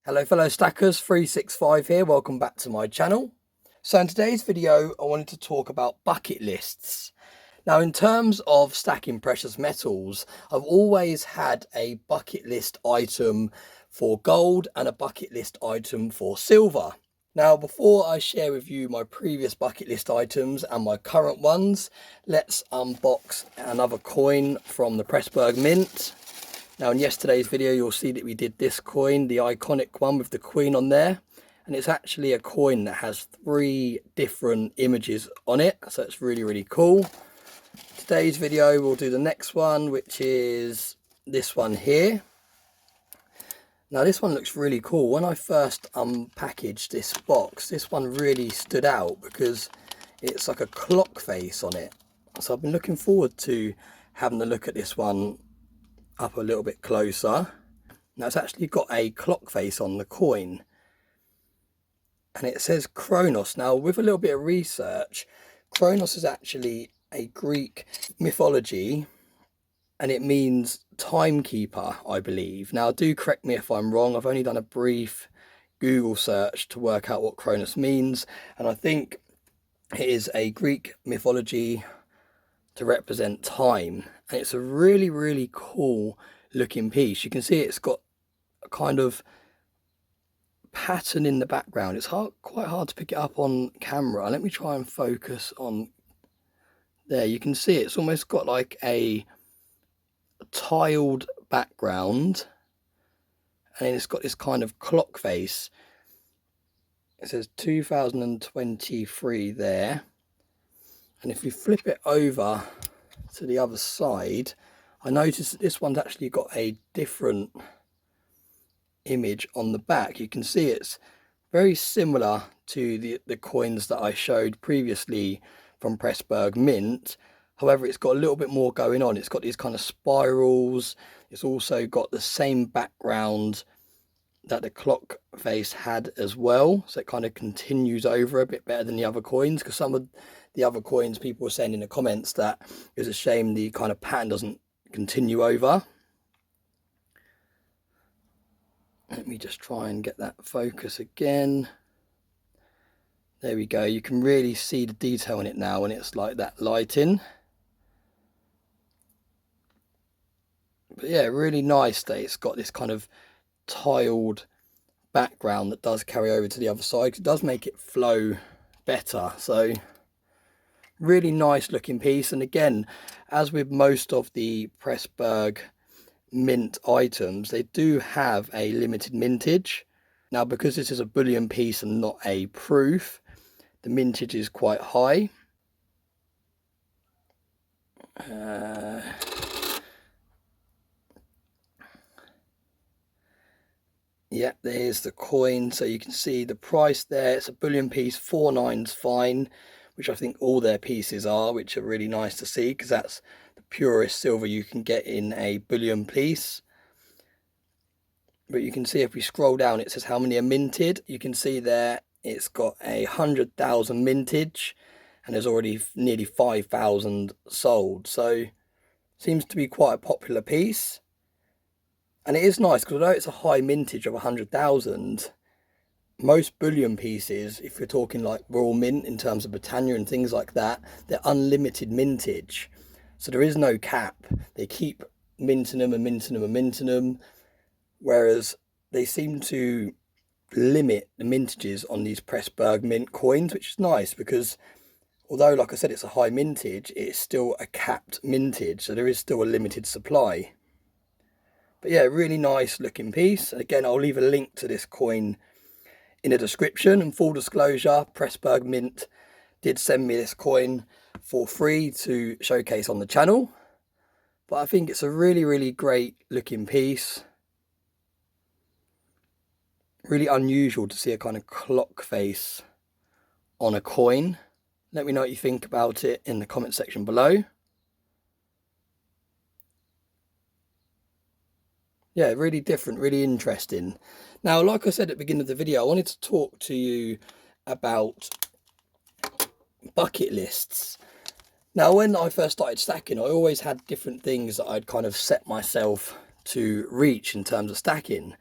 Hello fellow stackers, 365 here, welcome back to my channel. So in today's video I wanted to talk about bucket lists. Now in terms of stacking precious metals, I've always had a bucket list item for gold and a bucket list item for silver. Now before I share with you my previous bucket list items and my current ones, let's unbox another coin from the Pressburg Mint. Now in yesterday's video you'll see that we did this coin, the iconic one with the queen on there, and it's actually a coin that has 3 different images on it, so it's really cool. Today's video we'll do the next one, which is this one here. Now this one looks really cool. When I first unpackaged this box, this one really stood out because it's like a clock face on it, so I've been looking forward to having a look at this one up a little bit closer. Now it's actually got a clock face on the coin and it says Kronos. Now with a little bit of research, Kronos is actually a Greek mythology and it means timekeeper, I believe. Now do correct me if I'm wrong, I've only done a brief Google search to work out what Kronos means, and I think it is a Greek mythology to represent time, and it's a really cool looking piece. You can see it's got a kind of pattern in the background. It's quite hard to pick it up on camera. Let me try and focus on there. You can see it's almost got like a tiled background and it's got this kind of clock face. It says 2023 there. And if we flip it over to the other side, I noticed that this one's actually got a different image on the back. You can see it's very similar to the coins that I showed previously from Pressburg Mint. However, it's got a little bit more going on. It's got these kind of spirals. It's also got the same background that the clock face had as well, so it kind of continues over a bit better than the other coins, because some of the other coins people were saying in the comments that it's a shame the kind of pattern doesn't continue over. Let me just try and get that focus again. There we go. You can really see the detail in it now when it's like that lighting. But yeah, really nice that it's got this kind of tiled background that does carry over to the other side. It does make it flow better, so really nice looking piece. And again, as with most of the Pressburg Mint items, they do have a limited mintage. Now because this is a bullion piece and not a proof, the mintage is quite high. Yeah, there's the coin, so you can see the price there. It's a bullion piece, 4.9's fine, which I think all their pieces are, which are really nice to see because that's the purest silver you can get in a bullion piece. But you can see if we scroll down, it says how many are minted. You can see there it's got 100,000 mintage and there's already nearly 5,000 sold, so seems to be quite a popular piece. And it is nice because although it's a high mintage of 100,000, most bullion pieces, if you're talking like Royal Mint in terms of Britannia and things like that, they're unlimited mintage. So there is no cap. They keep minting them and minting them and minting them. Whereas they seem to limit the mintages on these Pressburg Mint coins, which is nice because although, like I said, it's a high mintage, it's still a capped mintage. So there is still a limited supply. But yeah, really nice looking piece. And again, I'll leave a link to this coin in the description. And full disclosure, Pressburg Mint did send me this coin for free to showcase on the channel. But I think it's a really great looking piece. Really unusual to see a kind of clock face on a coin. Let me know what you think about it in the comment section below. Yeah, really different, really interesting. Now, like I said at the beginning of the video, I wanted to talk to you about bucket lists. Now, when I first started stacking, I always had different things that I'd kind of set myself to reach in terms of stacking.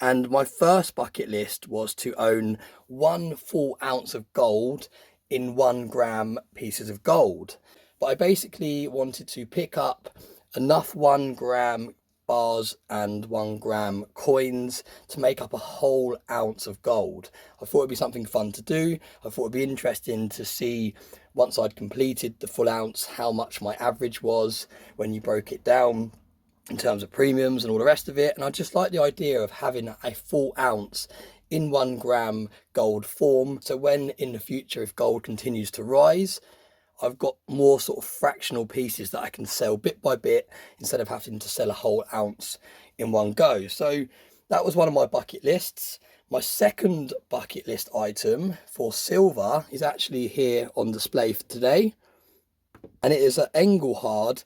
And my first bucket list was to own 1 full ounce of gold in 1 gram pieces of gold. But I basically wanted to pick up enough 1 gram bars and 1 gram coins to make up a whole ounce of gold. I thought it'd be something fun to do. I thought it'd be interesting to see, once I'd completed the full ounce, how much my average was when you broke it down in terms of premiums and all the rest of it. And I just like the idea of having a full ounce in 1 gram gold form, so when in the future, if gold continues to rise, I've got more sort of fractional pieces that I can sell bit by bit instead of having to sell a whole ounce in one go. So that was one of my bucket lists. My second bucket list item for silver is actually here on display for today, and it is an Engelhard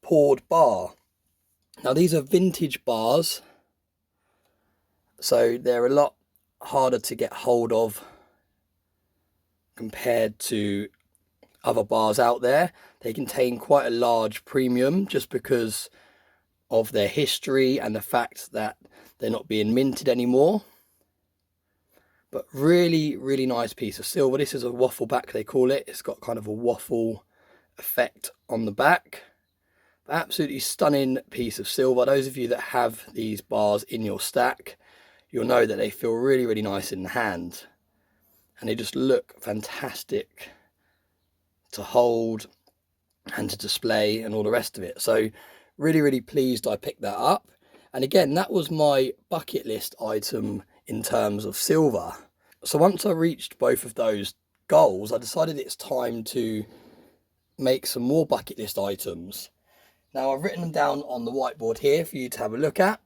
poured bar. Now these are vintage bars, so they're a lot harder to get hold of compared to other bars out there. They contain quite a large premium just because of their history and the fact that they're not being minted anymore. But really, really nice piece of silver. This is a waffle back, they call it. It's got kind of a waffle effect on the back. Absolutely stunning piece of silver. Those of you that have these bars in your stack, you'll know that they feel really, really nice in the hand. And they just look fantastic to hold and to display and all the rest of it. So really, really pleased I picked that up. And again, that was my bucket list item in terms of silver. So once I reached both of those goals, I decided it's time to make some more bucket list items. Now I've written them down on the whiteboard here for you to have a look at.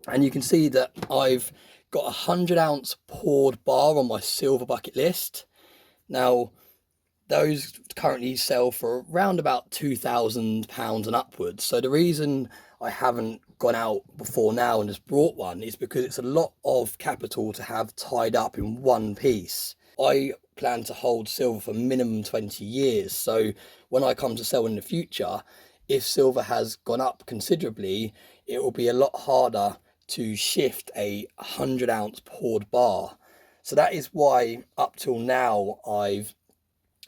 And you can see that I've got a 100-ounce poured bar on my silver bucket list. Now, those currently sell for around about £2,000 and upwards. So the reason I haven't gone out before now and just brought one is because it's a lot of capital to have tied up in one piece. I plan to hold silver for minimum 20 years. So when I come to sell in the future, if silver has gone up considerably, it will be a lot harder to shift a 100-ounce poured bar. So that is why up till now I've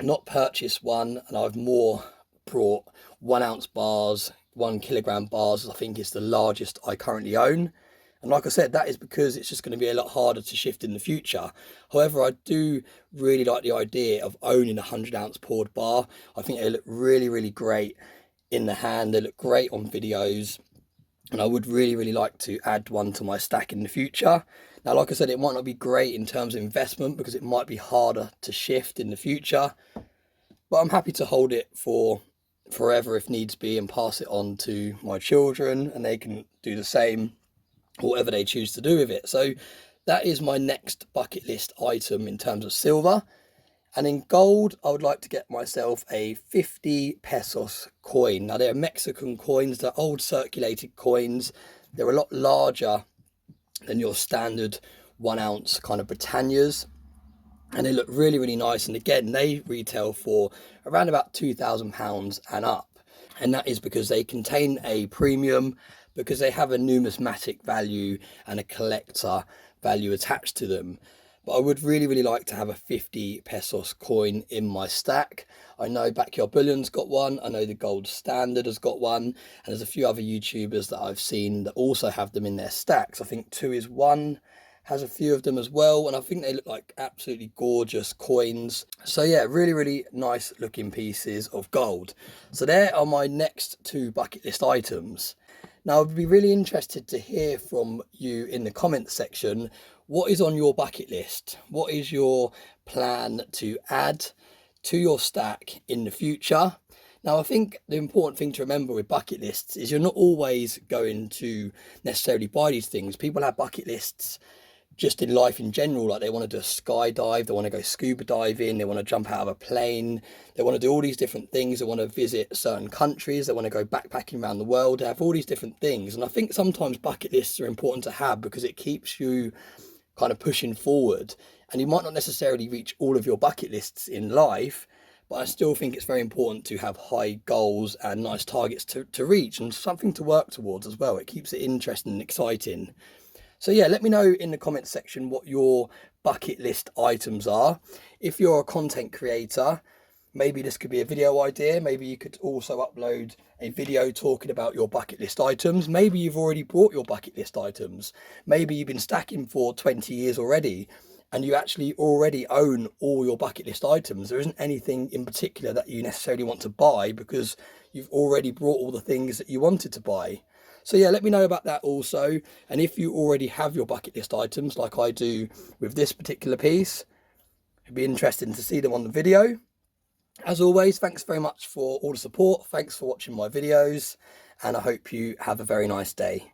not purchased one, and I've more brought 1-ounce bars, 1 kilogram bars. I think is the largest I currently own. And like I said, that is because it's just going to be a lot harder to shift in the future. However, I do really like the idea of owning a 100-ounce poured bar. I think they look really, really great in the hand. They look great on videos. And I would really, really like to add one to my stack in the future. Now, like I said, it might not be great in terms of investment because it might be harder to shift in the future. But I'm happy to hold it for forever if needs be and pass it on to my children, and they can do the same, whatever they choose to do with it. So that is my next bucket list item in terms of silver. And in gold, I would like to get myself a 50 pesos coin. Now, they're Mexican coins. They're old circulated coins. They're a lot larger than your standard 1-ounce kind of Britannias. And they look really, really nice. And again, they retail for around about £2,000 and up. And that is because they contain a premium, because they have a numismatic value and a collector value attached to them. But I would really, really like to have a 50 pesos coin in my stack. I know Backyard Bullion's got one. I know the Gold Standard has got one. And there's a few other YouTubers that I've seen that also have them in their stacks. I think 2is1 has a few of them as well. And I think they look like absolutely gorgeous coins. So yeah, really, really nice looking pieces of gold. So there are my next 2 bucket list items. Now, I'd be really interested to hear from you in the comments section. What is on your bucket list? What is your plan to add to your stack in the future? Now, I think the important thing to remember with bucket lists is you're not always going to necessarily buy these things. People have bucket lists just in life in general, like they want to do a skydive, they want to go scuba diving, they want to jump out of a plane, they want to do all these different things, they want to visit certain countries, they want to go backpacking around the world, they have all these different things. And I think sometimes bucket lists are important to have because it keeps you kind of pushing forward, and you might not necessarily reach all of your bucket lists in life, but I still think it's very important to have high goals and nice targets to reach and something to work towards as well. It keeps it interesting and exciting. So yeah, let me know in the comments section what your bucket list items are. If you're a content creator, maybe this could be a video idea. Maybe you could also upload a video talking about your bucket list items. Maybe you've already brought your bucket list items. Maybe you've been stacking for 20 years already and you actually already own all your bucket list items. There isn't anything in particular that you necessarily want to buy because you've already brought all the things that you wanted to buy. So yeah, let me know about that also. And if you already have your bucket list items like I do with this particular piece, it'd be interesting to see them on the video. As always, thanks very much for all the support. Thanks for watching my videos, and I hope you have a very nice day.